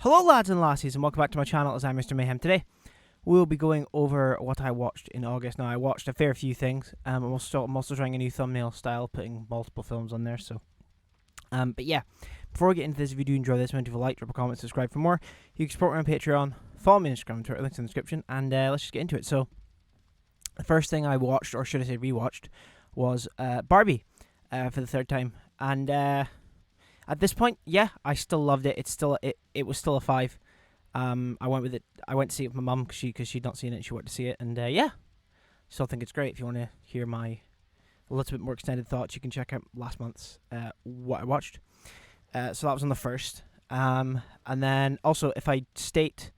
Hello lads and lassies and welcome back to my channel as I'm Mr. Mayhem. Today we'll be going over what I watched in August. Now I watched a fair few things. I'm also trying a new thumbnail style, putting multiple films on there. But yeah, before we get into this, if you do enjoy this, remember to like, drop a comment, subscribe for more. You can support me on Patreon, follow me on Instagram, Twitter, links in the description, and let's just get into it. So the first thing I watched, or should I say rewatched, was Barbie for the third time, and at this point, yeah, I still loved it. It was still a 5. I went with it. I went to see it with my mum because she'd not seen it and she wanted to see it, and yeah, still think it's great. If you want to hear my a little bit more extended thoughts, you can check out last month's what I watched. So that was on the first, and then also if I state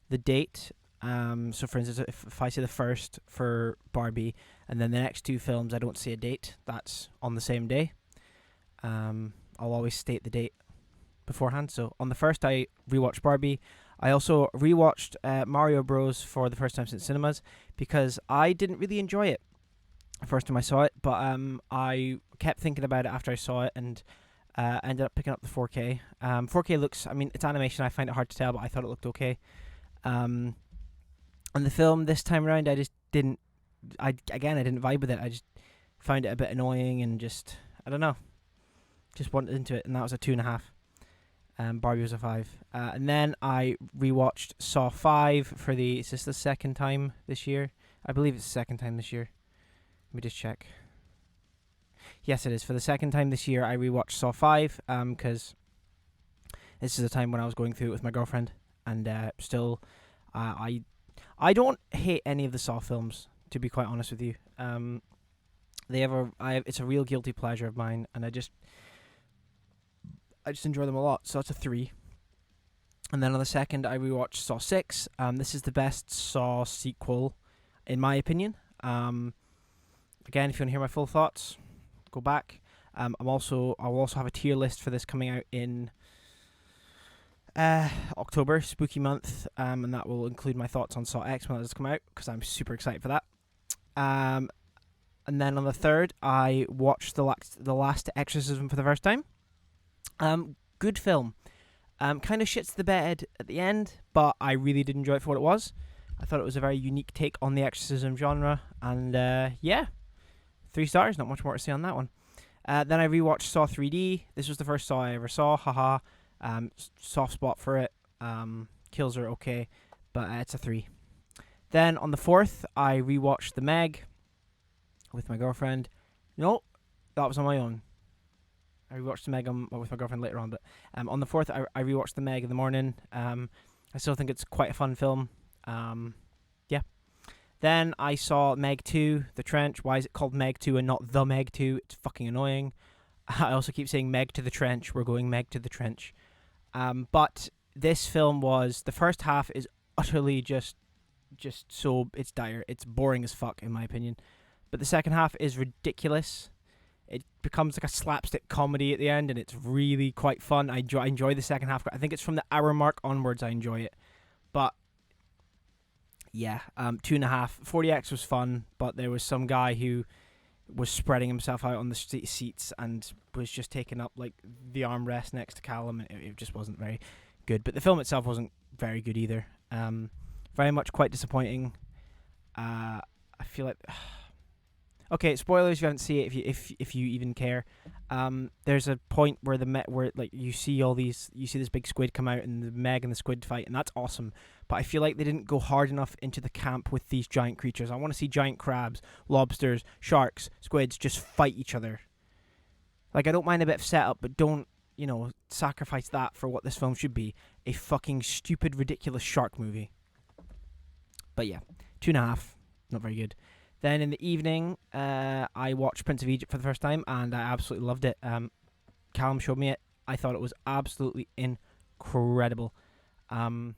the date, so for instance, if I say the first for Barbie and then the next two films, I don't see a date. That's on the same day. I'll always state the date beforehand. So on the first, I rewatched Barbie. I also rewatched Mario Bros. For the first time since cinemas because I didn't really enjoy it the first time I saw it, but I kept thinking about it after I saw it and ended up picking up the 4K. 4K looks, I mean, it's animation. I find it hard to tell, but I thought it looked okay. And the film this time around, I just didn't. I didn't vibe with it. I just found it a bit annoying and just I don't know. Just wanted into it, and that was a 2.5. Barbie was a 5. And then I rewatched Saw 5 for is this the second time this year? I believe it's the second time this year. Let me just check. Yes, it is. For the second time this year, I rewatched Saw 5 because this is a time when I was going through it with my girlfriend, and still, I don't hate any of the Saw films, to be quite honest with you. It's a real guilty pleasure of mine, and I just enjoy them a lot, so it's a 3. And then on the second, I rewatched Saw 6. This is the best Saw sequel, in my opinion. Again, if you want to hear my full thoughts, go back. I'll also have a tier list for this coming out in October, spooky month, and that will include my thoughts on Saw X when it does come out, because I'm super excited for that. And then on the third, I watched the last Exorcism for the first time. Good film. Kind of shits the bed at the end, but I really did enjoy it for what it was. I thought it was a very unique take on the exorcism genre, and yeah, 3 stars. Not much more to say on that one. Then I rewatched Saw 3D. This was the first Saw I ever saw. Haha. Soft spot for it. Kills are okay, but it's a 3. Then on the fourth, I rewatched The Meg with my girlfriend. No, that was on my own. I rewatched The Meg with my girlfriend later on, but on the 4th, I rewatched The Meg in the morning. I still think it's quite a fun film. Yeah. Then I saw Meg 2, The Trench. Why is it called Meg 2 and not The Meg 2? It's fucking annoying. I also keep saying Meg to the Trench. We're going Meg to the Trench. But this film the first half is utterly just so, it's dire. It's boring as fuck, in my opinion. But the second half is ridiculous. It becomes like a slapstick comedy at the end, and it's really quite fun. I enjoy the second half. I think it's from the hour mark onwards I enjoy it. But yeah, 2.5. 40X was fun, but there was some guy who was spreading himself out on the seats and was just taking up like the armrest next to Callum, and it just wasn't very good. But the film itself wasn't very good either. Very much quite disappointing. I feel like. Okay, spoilers if you haven't seen it, if you even care. There's a point where you see this big squid come out and the Meg and the squid fight, and that's awesome. But I feel like they didn't go hard enough into the camp with these giant creatures. I want to see giant crabs, lobsters, sharks, squids just fight each other. Like, I don't mind a bit of setup, but don't, sacrifice that for what this film should be, a fucking stupid, ridiculous shark movie. But yeah, 2.5, not very good. Then in the evening, I watched Prince of Egypt for the first time, and I absolutely loved it. Callum showed me it. I thought it was absolutely incredible. The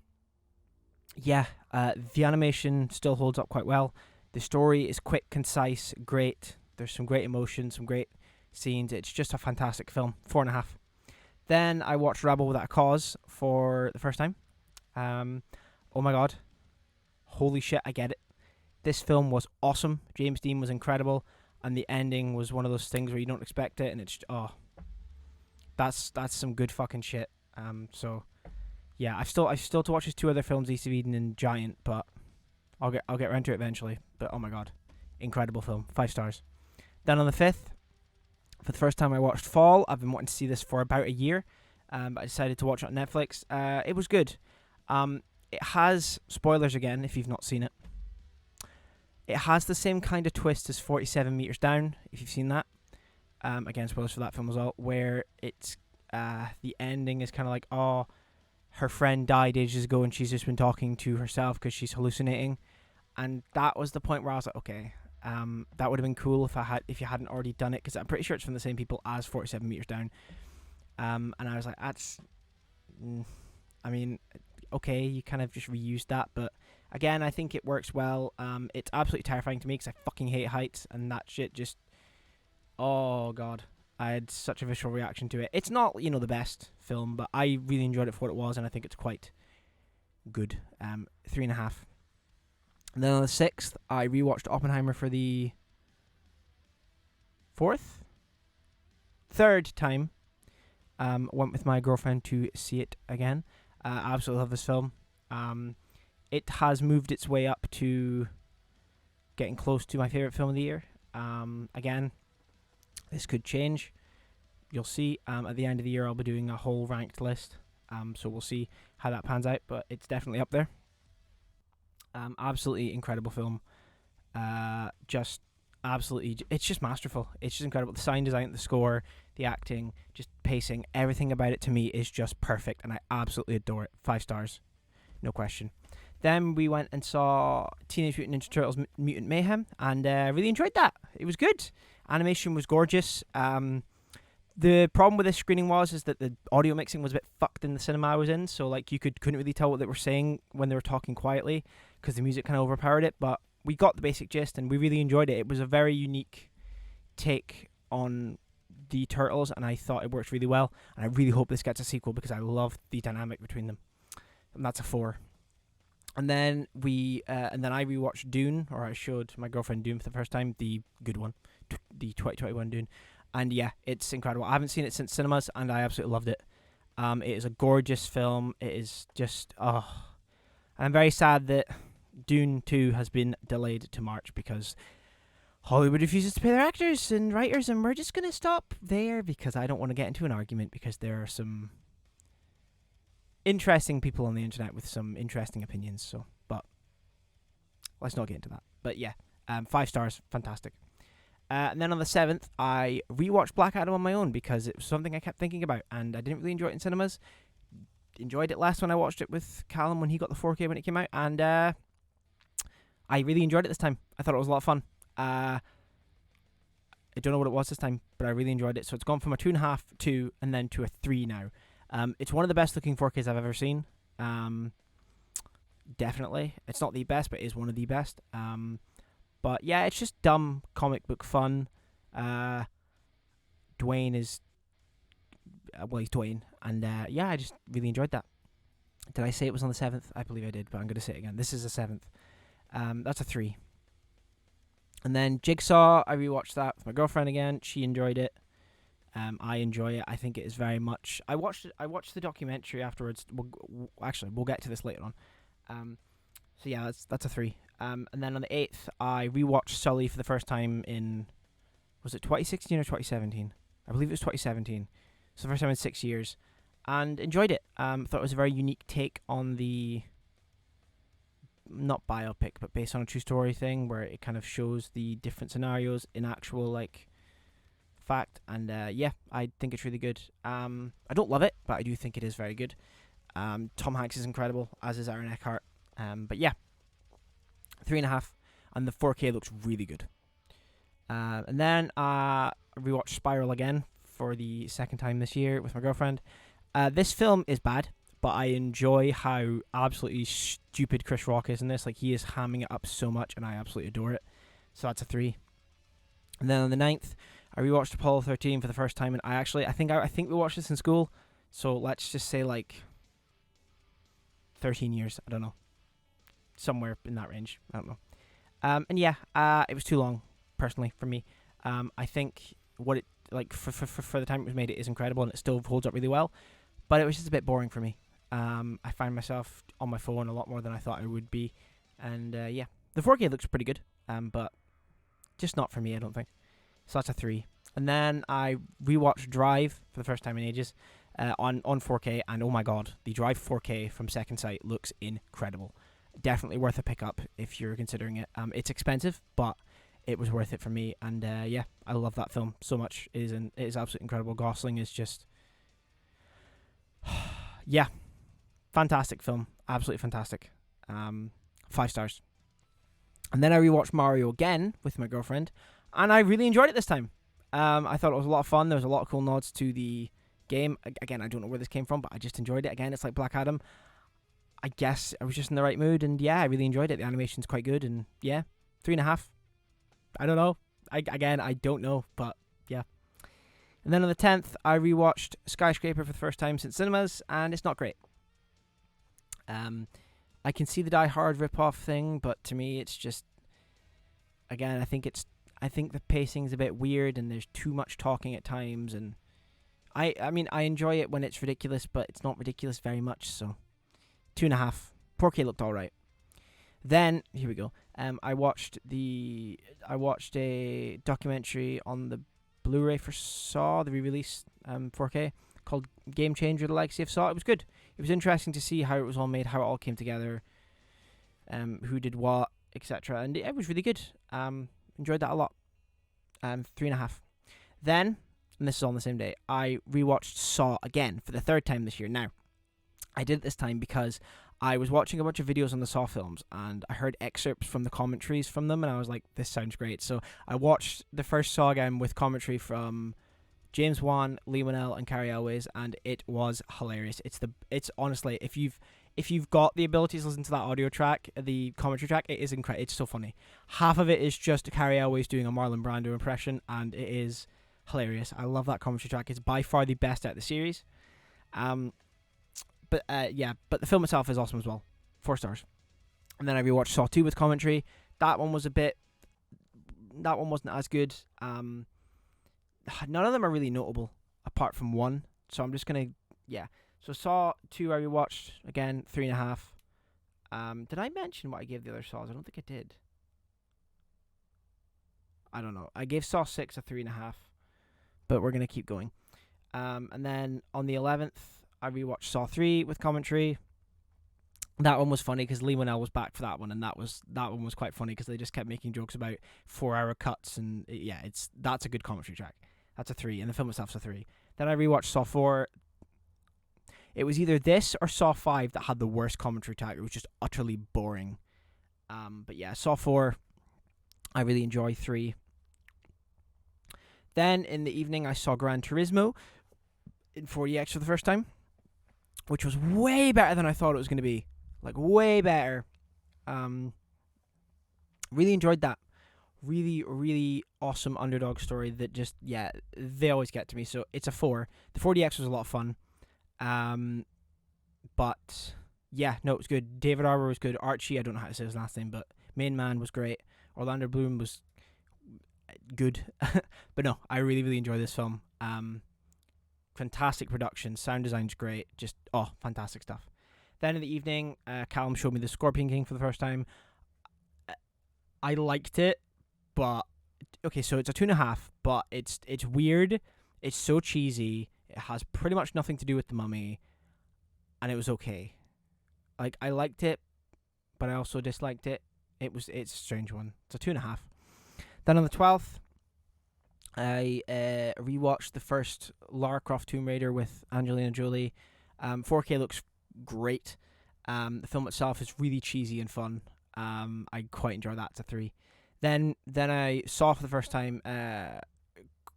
animation still holds up quite well. The story is quick, concise, great. There's some great emotion, some great scenes. It's just a fantastic film. 4.5. Then I watched Rebel Without a Cause for the first time. Oh my god. Holy shit, I get it. This film was awesome. James Dean was incredible, and the ending was one of those things where you don't expect it, and it's that's some good fucking shit. So yeah, I've still to watch his two other films, East of Eden and Giant, but I'll get around to it eventually. But oh my god, incredible film, 5 stars. Then on the 5th, for the first time I watched Fall. I've been wanting to see this for about a year, but I decided to watch it on Netflix. It was good. It has spoilers again if you've not seen it. It has the same kind of twist as 47 Meters Down, if you've seen that. Again, spoilers for that film as well, where it's the ending is kind of like, oh, her friend died ages ago and she's just been talking to herself because she's hallucinating. And that was the point where I was like, okay, that would have been cool if you hadn't already done it, because I'm pretty sure it's from the same people as 47 Meters Down. And I was like, I mean, okay, you kind of just reused that, but again, I think it works well. It's absolutely terrifying to me because I fucking hate heights, and that shit just, oh god, I had such a visceral reaction to it. It's not, the best film, but I really enjoyed it for what it was, and I think it's quite good. 3.5. And then on the 6th, I rewatched Oppenheimer for the third time. Went with my girlfriend to see it again. I absolutely love this film. It has moved its way up to getting close to my favorite film of the year. Again, this could change. You'll see. At the end of the year, I'll be doing a whole ranked list. So we'll see how that pans out, but it's definitely up there. Absolutely incredible film. Just absolutely, it's just masterful. It's just incredible. The sound design, the score, the acting, just pacing, everything about it to me is just perfect, and I absolutely adore it. 5 stars, no question. Then we went and saw Teenage Mutant Ninja Turtles Mutant Mayhem, and really enjoyed that. It was good. Animation was gorgeous. The problem with this screening is that the audio mixing was a bit fucked in the cinema I was in, so like you couldn't really tell what they were saying when they were talking quietly, because the music kind of overpowered it, but we got the basic gist and we really enjoyed it. It was a very unique take on the Turtles, and I thought it worked really well, and I really hope this gets a sequel because I love the dynamic between them. And that's a 4. And then I rewatched Dune, or I showed my girlfriend Dune for the first time, the good one, the 2021 Dune. And yeah, it's incredible. I haven't seen it since cinemas, and I absolutely loved it. It is a gorgeous film. It is just, and I'm very sad that Dune 2 has been delayed to March because Hollywood refuses to pay their actors and writers, and we're just going to stop there because I don't want to get into an argument because there are some interesting people on the internet with some interesting opinions. So, but let's not get into that. But yeah, 5 stars, fantastic. And then on the 7th, I rewatched Black Adam on my own because it was something I kept thinking about, and I didn't really enjoy it in cinemas. Enjoyed it last when I watched it with Callum when he got the 4K when it came out, and I really enjoyed it this time. I thought it was a lot of fun. I don't know what it was this time, but I really enjoyed it. So it's gone from a 2.5 to, and then to a 3 now. It's one of the best looking 4Ks I've ever seen. Definitely. It's not the best, but it is one of the best. But yeah, it's just dumb comic book fun. Dwayne is, he's Dwayne. And yeah, I just really enjoyed that. Did I say it was on the 7th? I believe I did, but I'm going to say it again. This is the 7th. That's a 3. And then Jigsaw, I rewatched that with my girlfriend again. She enjoyed it. I enjoy it. I think it is very much. I watched the documentary afterwards. We'll get to this later on. So yeah, that's a 3. And then on the 8th, I rewatched Sully for the first time in, was it 2016 or 2017? I believe it was 2017. So the first time in 6 years, and enjoyed it. Thought it was a very unique take on the, not biopic, but based on a true story thing, where it kind of shows the different scenarios in actual like fact. And yeah, I think it's really good. I don't love it, but I do think it is very good. Tom Hanks is incredible, as is Aaron Eckhart. But yeah, 3.5, and the 4K looks really good. And then I rewatched Spiral again for the second time this year with my girlfriend. This film is bad, but I enjoy how absolutely stupid Chris Rock is in this. Like, he is hamming it up so much, and I absolutely adore it. So that's a 3. And then on the 9th, I rewatched Apollo 13 for the first time, and I think we watched this in school. So let's just say like 13 years. I don't know. Somewhere in that range. I don't know. And yeah, it was too long, personally, for me. I think what it, like, for the time it was made, it is incredible, and it still holds up really well. But it was just a bit boring for me. I find myself on my phone a lot more than I thought I would be, and yeah, the 4K looks pretty good, but just not for me, I don't think. So that's a 3. And then I rewatched Drive for the first time in ages on 4K, and oh my god, the Drive 4K from Second Sight looks incredible. Definitely worth a pickup if you're considering it. It's expensive, but it was worth it for me, and yeah, I love that film so much. It is absolutely incredible. Gosling is just, yeah, fantastic film, absolutely fantastic. 5 stars. And then I rewatched Mario again with my girlfriend, and I really enjoyed it this time. I thought it was a lot of fun. There was a lot of cool nods to the game. Again, I don't know where this came from, but I just enjoyed it. Again, it's like Black Adam. I guess I was just in the right mood, and yeah, I really enjoyed it. The animation's quite good, and yeah, 3.5. I don't know. I don't know, but yeah. And then on the 10th, I rewatched Skyscraper for the first time since cinemas, and it's not great. I can see the Die Hard ripoff thing, but to me, it's just, again, I think the pacing's a bit weird, and there's too much talking at times, and I mean, I enjoy it when it's ridiculous, but it's not ridiculous very much, so 2.5. 4K looked alright. Then, here we go. I watched a documentary on the Blu-ray for Saw, the re-release 4K, called Game Changer: The Legacy of Saw. It was good. It was interesting to see how it was all made, how it all came together, who did what, etc. And it was really good. Enjoyed that a lot. 3.5. Then, and this is on the same day, I rewatched Saw again for the 3rd time this year. Now, I did it this time because I was watching a bunch of videos on the Saw films, and I heard excerpts from the commentaries from them, and I was like, this sounds great. So I watched the first Saw again with commentary from James Wan, Lee Winnell, and Carrie Elways, and it was hilarious. It's honestly, if you've got the ability to listen to that audio track, the commentary track, it is incredible. It's so funny. Half of it is just Carrie Elways doing a Marlon Brando impression, and it is hilarious. I love that commentary track. It's by far the best out of the series. But the film itself is awesome as well. 4 stars. And then I rewatched Saw 2 with commentary. That one wasn't as good. None of them are really notable apart from one. So I'm just gonna, yeah. So Saw 2 I rewatched again, 3.5. Did I mention what I gave the other Saws? I don't think I did. I don't know. I gave Saw 6 a 3.5, but we're gonna keep going. And then on the 11th, I rewatched Saw 3 with commentary. That one was funny because Lee Winnell was back for that one, and that one was quite funny because they just kept making jokes about 4-hour cuts, and that's a good commentary track. That's a 3, and the film itself's a 3. Then I rewatched Saw 4. It was either this or Saw 5 that had the worst commentary track. It was just utterly boring. But yeah, Saw 4, I really enjoy. 3. Then in the evening, I saw Gran Turismo in 4DX for the first time, which was way better than I thought it was going to be. Like, way better. Really enjoyed that. Really, really awesome underdog story that just, yeah, they always get to me. So it's a 4. The 4DX was a lot of fun. But, yeah, no, it was good. David Arbor was good. Archie, I don't know how to say his last name, but Main Man was great. Orlando Bloom was good. But no, I really, really enjoyed this film. Fantastic production. Sound design's great. Just, fantastic stuff. Then in the evening, Callum showed me the Scorpion King for the first time. I liked it, but okay, so it's a 2.5, but it's weird. It's so cheesy. It has pretty much nothing to do with the Mummy, and it was okay. Like, I liked it, but I also disliked it. It's a strange one. It's a 2.5. Then on the 12th, I rewatched the first Lara Croft Tomb Raider with Angelina Jolie. 4K looks great. The film itself is really cheesy and fun. I quite enjoy that. It's a 3. Then I saw for the first time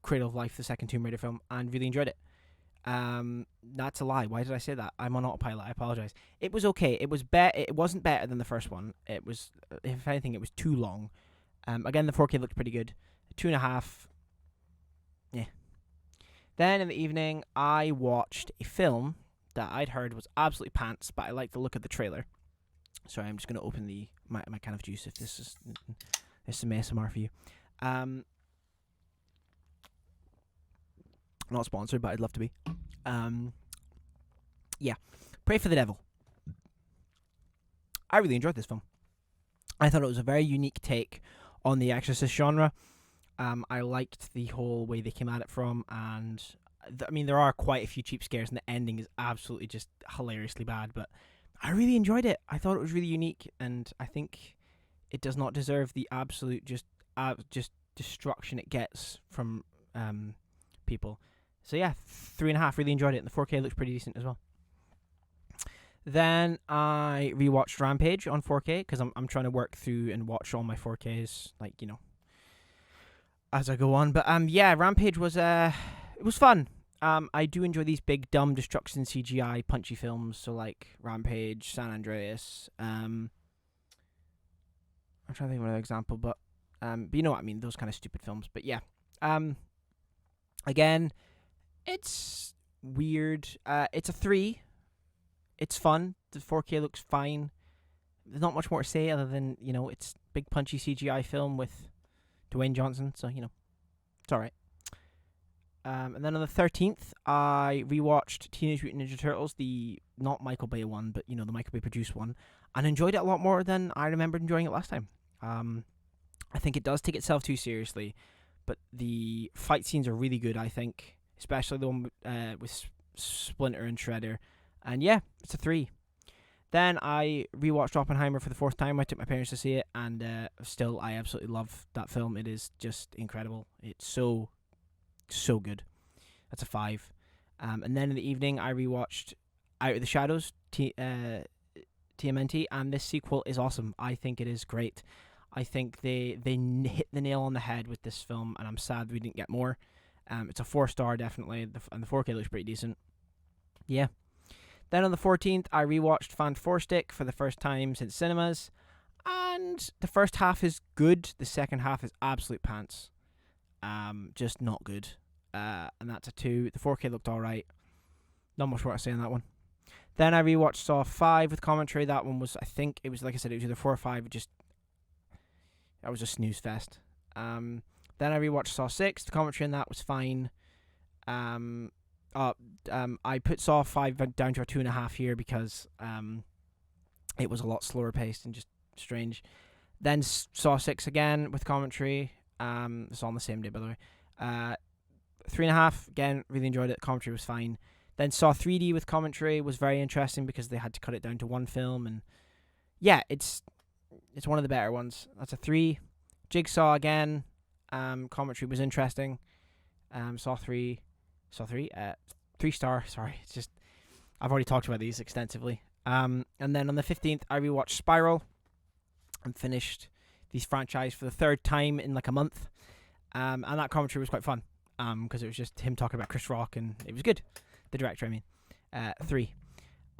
Cradle of Life, the second Tomb Raider film, and really enjoyed it. That's a lie. Why did I say that? I'm on autopilot. I apologize. It was okay. It wasn't better than the first one. It was, if anything, it was too long. Again, the 4K looked pretty good. 2.5. Yeah. Then in the evening, I watched a film that I'd heard was absolutely pants, but I liked the look of the trailer. Sorry, I'm just going to open my can of juice if this is some ASMR for you. Not sponsored, but I'd love to be. Yeah. Pray for the Devil. I really enjoyed this film. I thought it was a very unique take on the Exorcist genre. I liked the whole way they came at it from, and there are quite a few cheap scares, and the ending is absolutely just hilariously bad, but I really enjoyed it. I thought it was really unique, and I think it does not deserve the absolute just destruction it gets from people. So yeah, 3.5. Really enjoyed it, and the 4K looks pretty decent as well. Then I rewatched Rampage on 4K because I'm trying to work through and watch all my 4Ks, as I go on. But yeah, Rampage was it was fun. I do enjoy these big dumb destruction CGI punchy films, so like Rampage, San Andreas. I'm trying to think of another example, but you know what I mean, those kind of stupid films. But yeah, again, it's weird. It's a 3. It's fun. The 4K looks fine. There's not much more to say other than, it's big punchy CGI film with Dwayne Johnson, so, it's alright. And then on the 13th, I rewatched Teenage Mutant Ninja Turtles, the not Michael Bay one, but, the Michael Bay produced one, and enjoyed it a lot more than I remembered enjoying it last time. I think it does take itself too seriously, but the fight scenes are really good, I think, especially the one with Splinter and Shredder. And yeah, it's a 3. Then I rewatched Oppenheimer for the 4th time. I took my parents to see it, and still, I absolutely love that film. It is just incredible. It's so good. That's a 5. And then in the evening, I rewatched Out of the Shadows, TMNT, and this sequel is awesome. I think it is great. I think they hit the nail on the head with this film, and I'm sad we didn't get more. It's a 4-star, definitely, and the 4K looks pretty decent. Yeah. Then on the 14th, I rewatched Fantastic for the first time since cinemas, and the first half is good. The second half is absolute pants. Just not good. And that's a 2. The 4K looked alright. Not much more to say on that one. Then I rewatched Saw 5 with commentary. That one was, I think, it was, like I said, it was either 4 or 5. That was a snooze fest. Then I rewatched Saw 6. The commentary on that was fine. I put Saw 5 down to a 2.5 here because it was a lot slower paced and just strange. Then Saw 6 again with commentary. It's all on the same day, by the way. 3.5, again, really enjoyed it. Commentary was fine. Then Saw 3D with commentary was very interesting because they had to cut it down to one film, and yeah, it's one of the better ones. That's a 3. Jigsaw again. Commentary was interesting. Saw 3, 3-star. Sorry, it's just I've already talked about these extensively. And then on the 15th, I rewatched Spiral and finished these franchise for the 3rd time in like a month. And that commentary was quite fun because it was just him talking about Chris Rock, and it was good. The director, I mean. 3.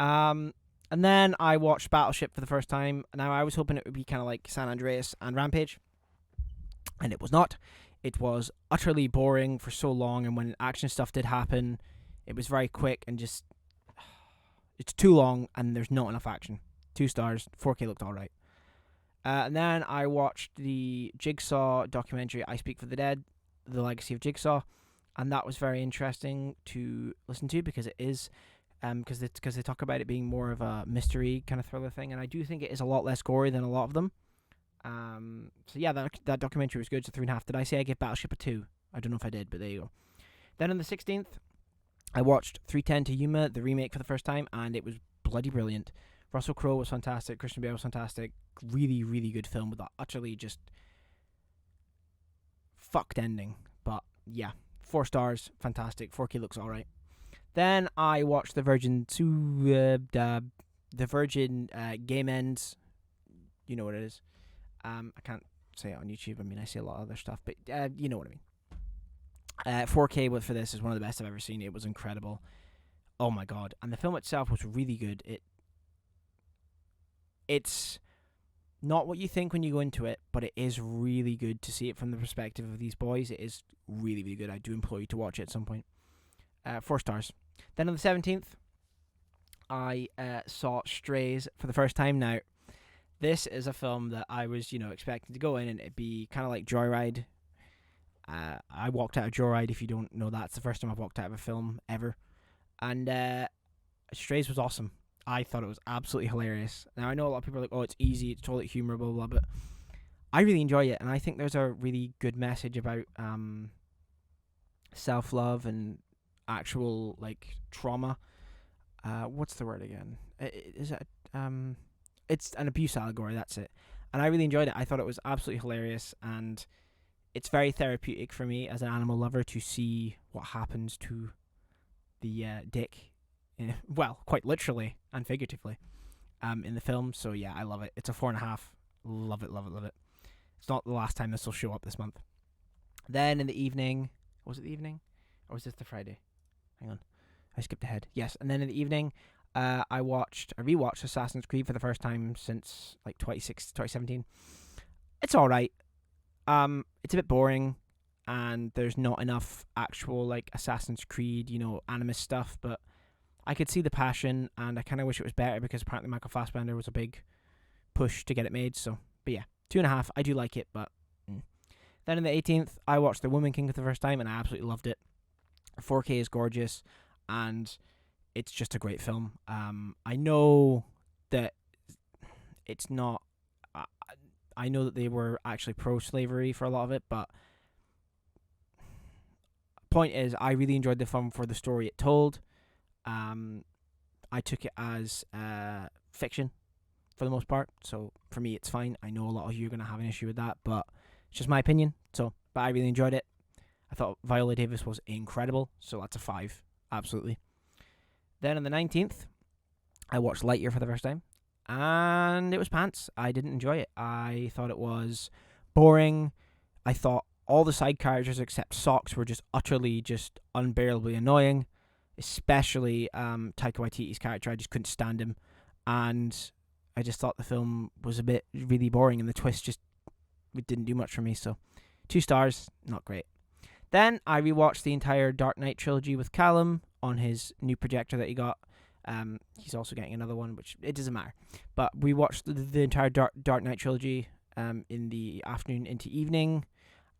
And then I watched Battleship for the first time. Now, I was hoping it would be kind of like San Andreas and Rampage, and it was not. It was utterly boring for so long, and when action stuff did happen, it was very quick and just... It's too long, and there's not enough action. 2 stars. 4K looked alright. And then I watched the Jigsaw documentary, I Speak for the Dead, The Legacy of Jigsaw, and that was very interesting to listen to because it is... Because they talk about it being more of a mystery kind of thriller thing, and I do think it is a lot less gory than a lot of them. So yeah, that documentary was good. So 3.5. Did I say I gave Battleship a 2? I don't know if I did, but there you go. Then on the 16th, I watched 3:10 to Yuma, the remake, for the first time, and it was bloody brilliant. Russell Crowe was fantastic. Christian Bale was fantastic. Really, really good film with that utterly just fucked ending. But yeah, 4 stars, fantastic. 4K looks alright. Then I watched The Virgin Game Ends. You know what it is. I can't say it on YouTube. I mean, I say a lot of other stuff, but you know what I mean. 4K for this is one of the best I've ever seen. It was incredible. Oh my god. And the film itself was really good. It's not what you think when you go into it, but it is really good to see it from the perspective of these boys. It is really, really good. I do implore you to watch it at some point. 4 stars. Then on the 17th, I saw Strays for the first time. Now, this is a film that I was, expecting to go in and it'd be kind of like Joyride. I walked out of Joyride, if you don't know that. It's the first time I've walked out of a film ever. And Strays was awesome. I thought it was absolutely hilarious. Now I know a lot of people are like, "Oh, it's easy, it's toilet humor, blah blah," but I really enjoy it, and I think there's a really good message about self love and actual like trauma. What's the word again? Is it It's an abuse allegory. That's it. And I really enjoyed it. I thought it was absolutely hilarious, and it's very therapeutic for me as an animal lover to see what happens to the dick. Well, quite literally and figuratively, in the film. So yeah, I love it. It's a 4.5. Love it, love it, love it. It's not the last time this will show up this month. Then in the evening, was it the evening? Or was this the Friday? Hang on. I skipped ahead. Yes, and then in the evening, I rewatched Assassin's Creed for the first time since like 2017. It's alright. It's a bit boring, and there's not enough actual like Assassin's Creed, Animus stuff, but I could see the passion, and I kind of wish it was better because apparently Michael Fassbender was a big push to get it made, so, but yeah, 2.5, I do like it, but Then on the 18th, I watched The Woman King for the first time, and I absolutely loved it. 4K is gorgeous, and it's just a great film. I know that it's not. I know that they were actually pro-slavery for a lot of it, but point is, I really enjoyed the film for the story it told. I took it as fiction for the most part, so for me, it's fine. I know a lot of you are going to have an issue with that, but it's just my opinion. But I really enjoyed it. I thought Viola Davis was incredible, so that's a 5, absolutely. Then on the 19th, I watched Lightyear for the first time, and it was pants. I didn't enjoy it. I thought it was boring. I thought all the side characters except Socks were just utterly, just unbearably annoying, especially Taika Waititi's character. I just couldn't stand him, and I just thought the film was a bit really boring, and the twist just didn't do much for me, so 2 stars, not great. Then I rewatched the entire Dark Knight trilogy with Callum on his new projector that he got. He's also getting another one, which it doesn't matter. But we watched the entire Dark Knight trilogy in the afternoon into evening,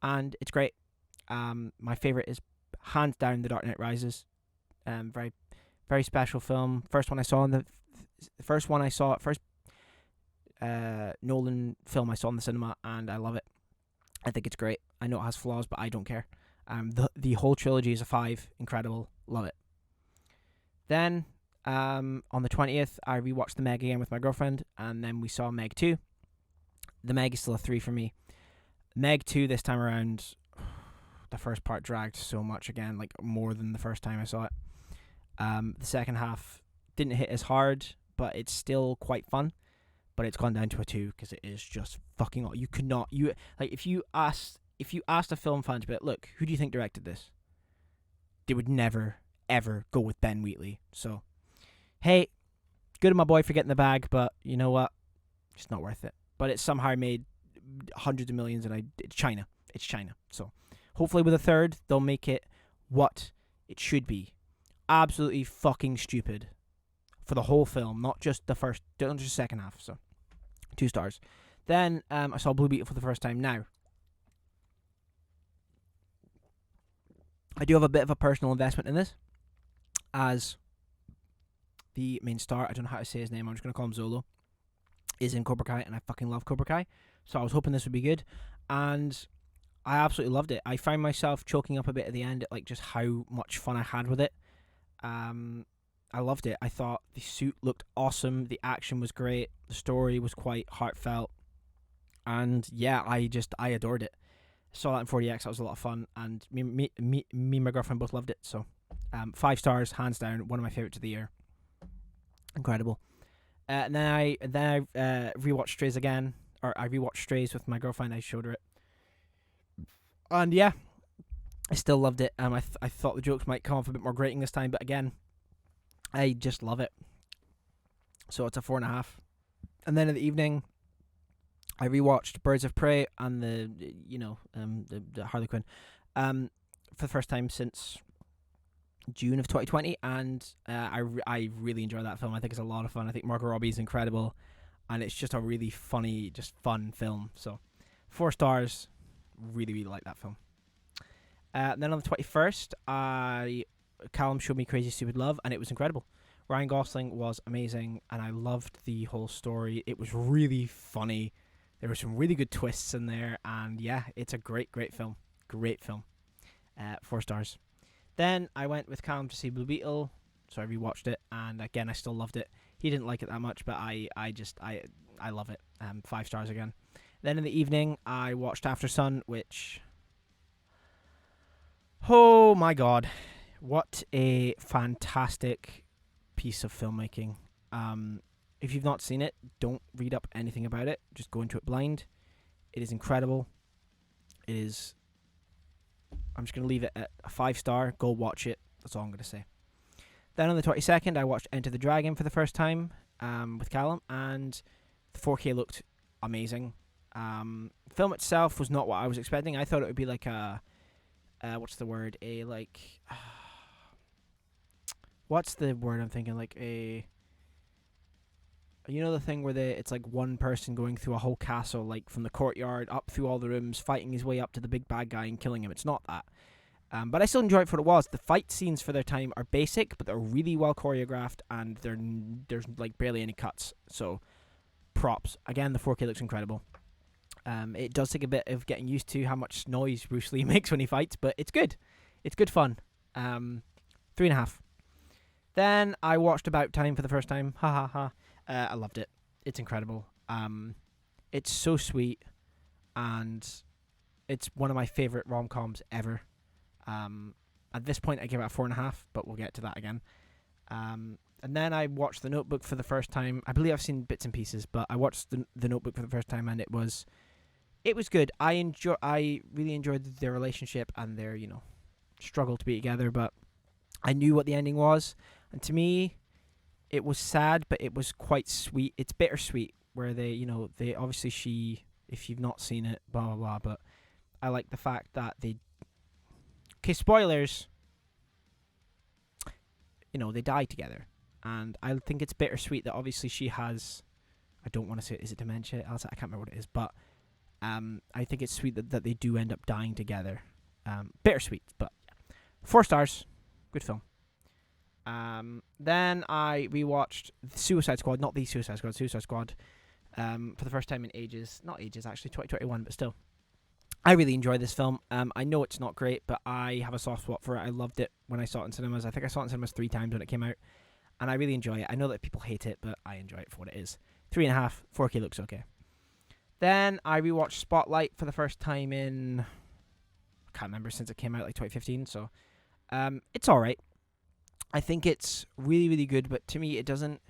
and it's great. My favorite is hands down The Dark Knight Rises. Very, very special film. First Nolan film I saw in the cinema, and I love it. I think it's great. I know it has flaws, but I don't care. The whole trilogy is a 5. Incredible. Love it. Then, on the 20th, I rewatched The Meg again with my girlfriend, and then we saw Meg 2. The Meg is still a 3 for me. Meg 2 this time around, the first part dragged so much again, like more than the first time I saw it. The second half didn't hit as hard, but it's still quite fun. But it's gone down to a 2 because it is just fucking. You could not. If you asked a film fan to be like, look, who do you think directed this? They would never ever go with Ben Wheatley. So, hey, good on my boy for getting the bag, but you know what? It's not worth it. But it somehow made hundreds of millions, and it's China. It's China. So, hopefully with a third, they'll make it what it should be. Absolutely fucking stupid for the whole film, not just the second half. So, 2 stars. Then I saw Blue Beetle for the first time. Now, I do have a bit of a personal investment in this, as the main star, I don't know how to say his name, I'm just going to call him Zolo, is in Cobra Kai, and I fucking love Cobra Kai. So I was hoping this would be good, and I absolutely loved it. I found myself choking up a bit at the end at like just how much fun I had with it. I loved it. I thought the suit looked awesome, the action was great, the story was quite heartfelt, and yeah, I adored it. Saw that in 40X, that was a lot of fun, and me and my girlfriend both loved it, so 5 stars, hands down, one of my favourites of the year. Incredible. And then I rewatched Strays again, or I rewatched Strays with my girlfriend. I showed her it, and yeah, I still loved it. I thought the jokes might come off a bit more grating this time, but again, I just love it. So it's a 4.5. And then in the evening, I rewatched Birds of Prey and the Harley Quinn for the first time since June of 2020, and I really enjoyed that film. I think it's a lot of fun. I think Margot Robbie is incredible, and it's just a really funny, just fun film. So 4 stars. Really, really like that film. And then on the 21st, Callum showed me Crazy Stupid Love, and it was incredible. Ryan Gosling was amazing, and I loved the whole story. It was really funny. There were some really good twists in there, and yeah, it's a great, great film. Great film. 4 stars. Then I went with Callum to see Blue Beetle, so I rewatched it, and again, I still loved it. He didn't like it that much, but I love it. 5 stars again. Then in the evening, I watched After Sun, which, oh my god, what a fantastic piece of filmmaking. If you've not seen it, don't read up anything about it. Just go into it blind. It is incredible. It is. I'm just going to leave it at a 5 star. Go watch it. That's all I'm going to say. Then on the 22nd, I watched Enter the Dragon for the first time with Callum, and the 4K looked amazing. Film itself was not what I was expecting. I thought it would be like a what's the word? What's the word I'm thinking? Like a, you know, the thing where it's like one person going through a whole castle, like from the courtyard up through all the rooms, fighting his way up to the big bad guy and killing him. It's not that. But I still enjoy it for what it was. The fight scenes for their time are basic, but they're really well choreographed, and there's like barely any cuts. So props. Again, the 4K looks incredible. It does take a bit of getting used to how much noise Bruce Lee makes when he fights, but it's good. It's good fun. 3.5. Then I watched About Time for the first time. Ha ha ha. I loved it. It's incredible. It's so sweet, and it's one of my favorite rom-coms ever. At this point, I give it a 4.5, but we'll get to that again. And then I watched The Notebook for the first time. I believe I've seen bits and pieces, but I watched the Notebook for the first time, and it was good. I really enjoyed their relationship and their struggle to be together, but I knew what the ending was, and to me, it was sad, but it was quite sweet. It's bittersweet, where they obviously if you've not seen it, blah blah blah, but I like the fact that they. Okay, spoilers. They die together. And I think it's bittersweet that obviously she has, I don't want to say it, is it dementia? I can't remember what it is, but I think it's sweet that they do end up dying together. Bittersweet, but 4 stars. Good film. Then I rewatched Suicide Squad, not the Suicide Squad, Suicide Squad, for the first time in ages. Not ages, actually, 2021, but still. I really enjoyed this film. I know it's not great, but I have a soft spot for it. I loved it when I saw it in cinemas. I think I saw it in cinemas 3 times when it came out, and I really enjoy it. I know that people hate it, but I enjoy it for what it is. 3.5, 4K looks okay. Then I rewatched Spotlight for the first time in, I can't remember, since it came out like 2015, so it's alright. I think it's really, really good, but to me it doesn't,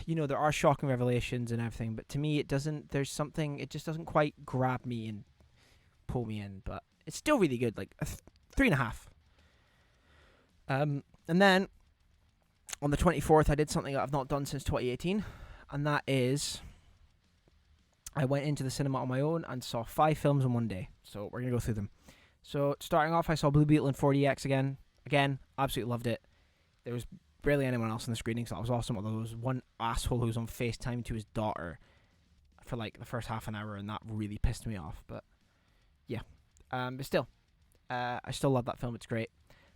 there are shocking revelations and everything, but to me it just doesn't quite grab me and pull me in, but it's still really good, like a 3.5. And then on the 24th, I did something that I've not done since 2018, and that is I went into the cinema on my own and saw 5 films in one day. So we're going to go through them. So starting off, I saw Blue Beetle in 4DX again. Again, absolutely loved it. There was barely anyone else in the screening, so that was awesome. Although there was one asshole who was on FaceTime to his daughter for like the first half an hour, and that really pissed me off. But yeah, but still, I still love that film. It's great.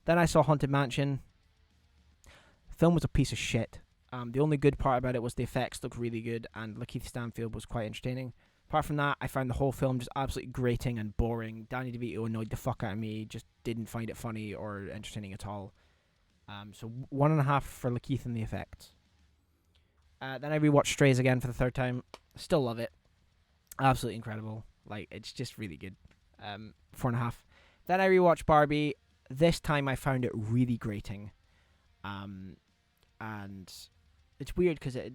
Then I saw Haunted Mansion. The film was a piece of shit. The only good part about it was the effects looked really good, and Lakeith Stanfield was quite entertaining. Apart from that, I found the whole film just absolutely grating and boring. Danny DeVito annoyed the fuck out of me. Just didn't find it funny or entertaining at all. So 1.5 for Lakeith and the effects. Then I rewatched Strays again for the 3rd time. Still love it. Absolutely incredible. Like, it's just really good. 4.5. Then I rewatched Barbie. This time I found it really grating. And it's weird because it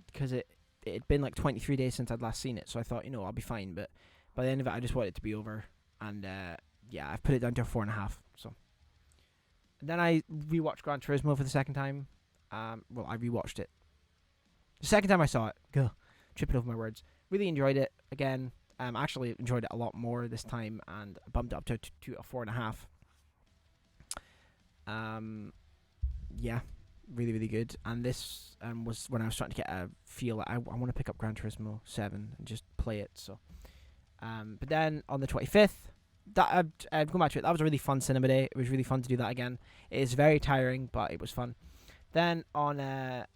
had been like 23 days since I'd last seen it, so I thought, I'll be fine. But by the end of it, I just wanted it to be over. And yeah, I've put it down to a 4.5. So. And then I rewatched Gran Turismo for the 2nd time. I rewatched it. The 2nd time I saw it. Gah, tripping over my words. Really enjoyed it. Again, actually enjoyed it a lot more this time and bumped it up to a 4.5. Yeah, really, really good. And this was when I was starting to get a feel like I want to pick up Gran Turismo 7 and just play it. So, but then on the 25th, I'd go back to it. That was a really fun cinema day. It was really fun to do that again. It is very tiring, but it was fun. Then on the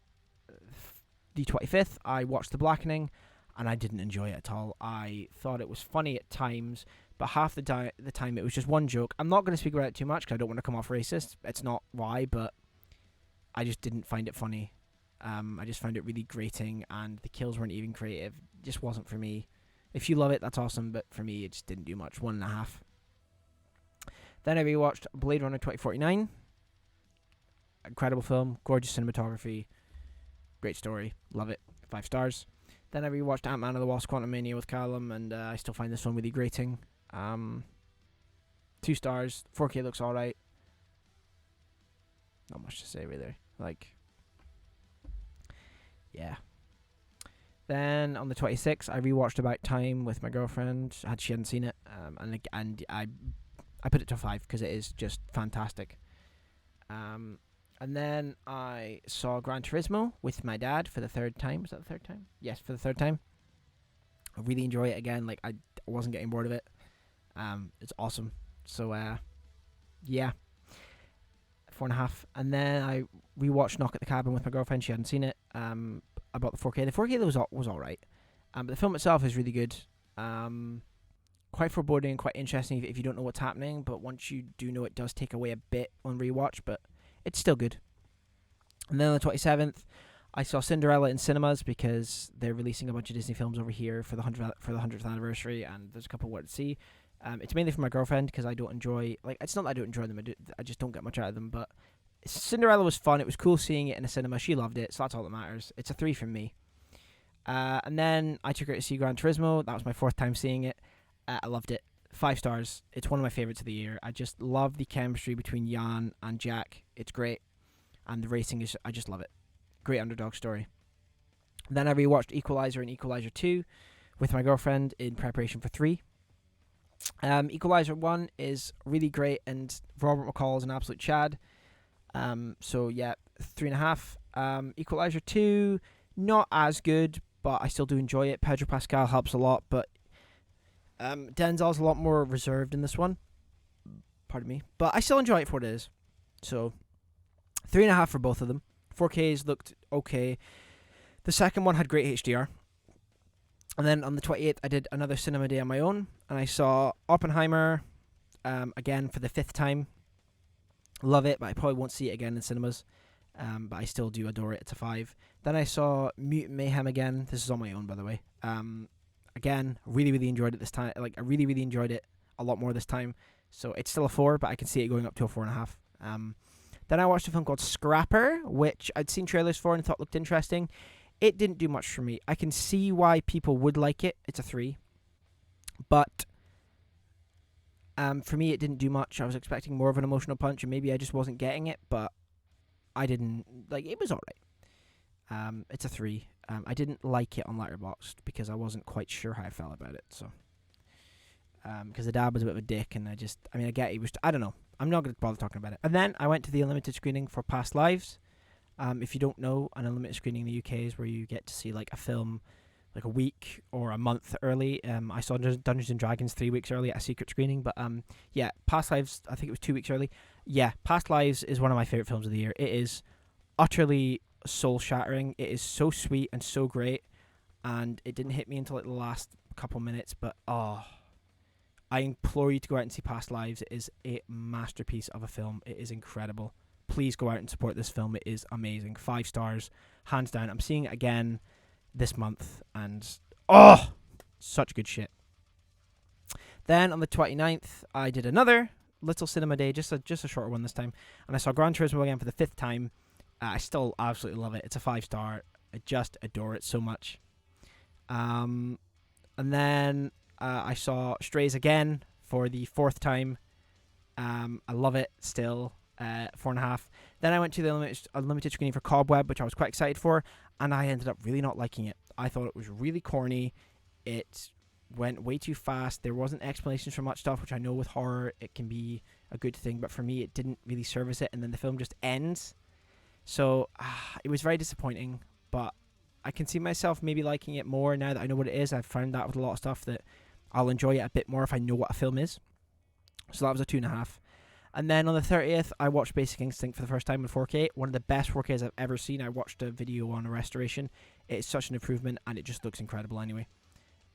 25th, I watched The Blackening, and I didn't enjoy it at all. I thought it was funny at times, but half the time it was just one joke. I'm not going to speak about it too much because I don't want to come off racist. It's not why, but I just didn't find it funny. I just found it really grating, and the kills weren't even creative. It just wasn't for me. If you love it, that's awesome, but for me, it just didn't do much. 1.5. Then I rewatched Blade Runner 2049. Incredible film, gorgeous cinematography, great story, love it, 5 stars. Then I rewatched Ant-Man and the Wasp: Quantumania with Callum, and I still find this one really grating. 2 stars, 4K looks alright. Not much to say really. Yeah. Then on the 26th, I rewatched About Time with my girlfriend. She hadn't seen it, and I put it to 5 because it is just fantastic. And then I saw Gran Turismo with my dad for the 3rd time. Is that the 3rd time? Yes, for the 3rd time. I really enjoy it again. I wasn't getting bored of it. It's awesome. So yeah, 4.5. And then I rewatched Knock at the Cabin with my girlfriend. She hadn't seen it. I bought the 4K. The 4K was alright. But the film itself is really good. Quite foreboding, quite interesting if you don't know what's happening. But once you do know, it does take away a bit on rewatch. But it's still good. And then on the 27th, I saw Cinderella in cinemas because they're releasing a bunch of Disney films over here for the 100th anniversary, and there's a couple I want to see. It's mainly for my girlfriend because I don't enjoy, it's not that I don't enjoy them, I just don't get much out of them, but Cinderella was fun. It was cool seeing it in a cinema. She loved it, so that's all that matters. It's a 3 from me. And then I took her to see Gran Turismo. That was my 4th time seeing it. I loved it. 5 stars. It's one of my favorites of the year. I just love the chemistry between Jan and Jack. It's great. And the racing I just love it. Great underdog story. Then I rewatched Equalizer and Equalizer 2 with my girlfriend in preparation for 3. Equalizer 1 is really great, and Robert McCall is an absolute chad. So yeah, 3.5. Equalizer 2, not as good, but I still do enjoy it. Pedro Pascal helps a lot, but Denzel's a lot more reserved in this one. Pardon me. But I still enjoy it for what it is. So 3.5 for both of them. 4Ks looked okay. The second one had great HDR. And then on the 28th, I did another cinema day on my own, and I saw Oppenheimer again for the 5th time. Love it, but I probably won't see it again in cinemas. But I still do adore it. It's a 5. Then I saw Mutant Mayhem again. This is on my own, by the way. Again, really, really enjoyed it this time. I really, really enjoyed it a lot more this time. So it's still a 4, but I can see it going up to a 4.5. Then I watched a film called Scrapper, which I'd seen trailers for and thought looked interesting. It didn't do much for me. I can see why people would like it. It's a 3. But for me, it didn't do much. I was expecting more of an emotional punch, and maybe I just wasn't getting it, but I didn't. It was alright. It's a 3. I didn't like it on Letterboxd because I wasn't quite sure how I felt about it. So, because the dad was a bit of a dick, and I get he was. I don't know. I'm not going to bother talking about it. And then I went to the unlimited screening for Past Lives. If you don't know, an unlimited screening in the UK is where you get to see a film a week or a month early. I saw Dungeons and Dragons 3 weeks early at a secret screening. But yeah, Past Lives, I think it was 2 weeks early. Yeah, Past Lives is one of my favorite films of the year. It is utterly soul-shattering. It is so sweet and so great. And it didn't hit me until the last couple minutes. But I implore you to go out and see Past Lives. It is a masterpiece of a film. It is incredible. Please go out and support this film. It is amazing. 5 stars, hands down. I'm seeing it again this month, and such good shit. Then on the 29th, I did another little cinema day, just a shorter one this time, and I saw Gran Turismo again for the 5th time. I still absolutely love it. It's a 5 star. I just adore it so much. And then I saw Strays again for the 4th time. I love it still. 4.5. Then I went to the unlimited screening for Cobweb, which I was quite excited for, and I ended up really not liking it. I thought it was really corny. It went way too fast. There wasn't explanations for much stuff, which I know with horror it can be a good thing, but for me it didn't really service it, and then the film just ends. So it was very disappointing, but I can see myself maybe liking it more now that I know what it is. I've found that with a lot of stuff that I'll enjoy it a bit more if I know what a film is. So that was a 2.5. And then on the 30th, I watched Basic Instinct for the first time in 4K. One of the best 4Ks I've ever seen. I watched a video on a restoration. It's such an improvement, and it just looks incredible anyway.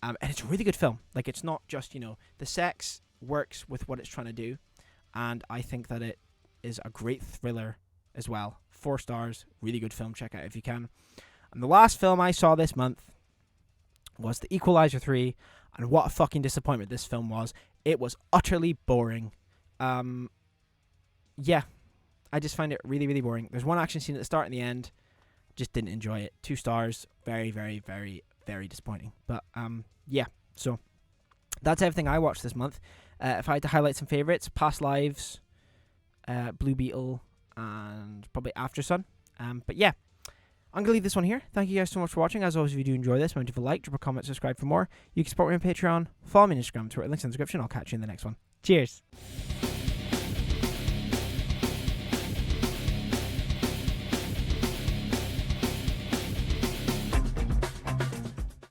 And it's a really good film. Like, it's not just, the sex works with what it's trying to do. And I think that it is a great thriller as well. 4 stars. Really good film. Check it out if you can. And the last film I saw this month was The Equalizer 3. And what a fucking disappointment this film was. It was utterly boring. Yeah. I just find it really, really boring. There's one action scene at the start and the end. Just didn't enjoy it. 2 stars. Very, very, very, very disappointing. But, yeah. So, that's everything I watched this month. If I had to highlight some favourites, Past Lives, Blue Beetle, and probably After Sun. But yeah, I'm going to leave this one here. Thank you guys so much for watching. As always, if you do enjoy this, remember to like, drop a comment, subscribe for more. You can support me on Patreon, follow me on Instagram, Twitter, links in the description. I'll catch you in the next one. Cheers.